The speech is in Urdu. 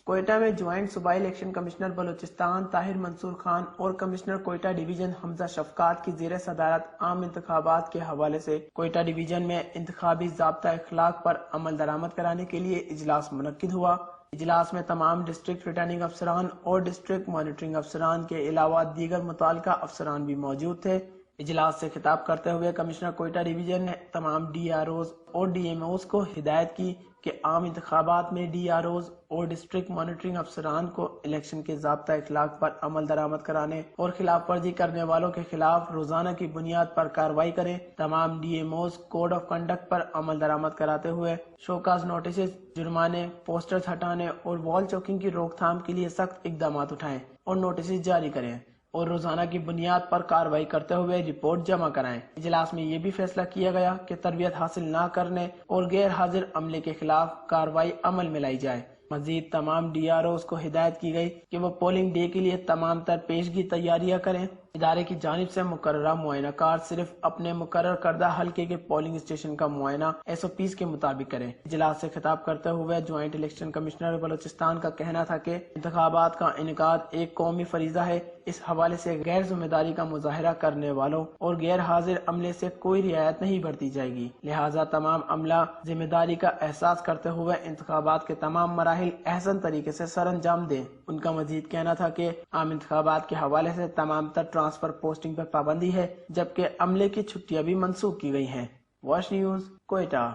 کوئٹہ میں جوائنٹ صوبائی الیکشن کمشنر بلوچستان طاہر منصور خان اور کمشنر کوئٹہ ڈویژن حمزہ شفقات کی زیر صدارت عام انتخابات کے حوالے سے کوئٹہ ڈویژن میں انتخابی ضابطہ اخلاق پر عمل درآمد کرانے کے لیے اجلاس منعقد ہوا۔ اجلاس میں تمام ڈسٹرکٹ ریٹرننگ افسران اور ڈسٹرکٹ مانیٹرنگ افسران کے علاوہ دیگر متعلقہ افسران بھی موجود تھے۔ اجلاس سے خطاب کرتے ہوئے کمشنر کوئٹہ ڈویژن نے تمام ڈی آر اوز اور ڈی ایم اوز کو ہدایت کی کہ عام انتخابات میں ڈی آر اوز اور ڈسٹرکٹ مانیٹرنگ افسران کو الیکشن کے ضابطہ اخلاق پر عمل درآمد کرانے اور خلاف ورزی کرنے والوں کے خلاف روزانہ کی بنیاد پر کارروائی کریں۔ تمام D M Os code of conduct پر عمل درآمد کراتے ہوئے شوکاز نوٹسز، جرمانے، پوسٹرز ہٹانے اور وال چوکنگ کی روک تھام کے لیے سخت اقدامات اٹھائیں اور نوٹسز جاری کریں اور روزانہ کی بنیاد پر کارروائی کرتے ہوئے رپورٹ جمع کرائیں۔ اجلاس میں یہ بھی فیصلہ کیا گیا کہ تربیت حاصل نہ کرنے اور غیر حاضر عملے کے خلاف کارروائی عمل میں لائی جائے۔ مزید تمام ڈی آر اوز کو ہدایت کی گئی کہ وہ پولنگ ڈے کے لیے تمام تر پیشگی تیاریاں کریں۔ ادارے کی جانب سے مقررہ معائنہ کار صرف اپنے مقرر کردہ حلقے کے پولنگ اسٹیشن کا معائنہ ایس او پیز کے مطابق کریں۔ اجلاس سے خطاب کرتے ہوئے جوائنٹ الیکشن کمشنر بلوچستان کا کہنا تھا کہ انتخابات کا انعقاد ایک قومی فریضہ ہے۔ اس حوالے سے غیر ذمہ داری کا مظاہرہ کرنے والوں اور غیر حاضر عملے سے کوئی رعایت نہیں برتی جائے گی، لہٰذا تمام عملہ ذمہ داری کا احساس کرتے ہوئے انتخابات کے تمام مراحل احسن طریقے سے سر انجام دیں۔ ان کا مزید کہنا تھا کہ عام انتخابات کے حوالے سے تمام تر ٹرانسفر پوسٹنگ پر پابندی ہے، جبکہ عملے کی چھٹیاں بھی منسوخ کی گئی ہیں۔ Wash news, Quetta.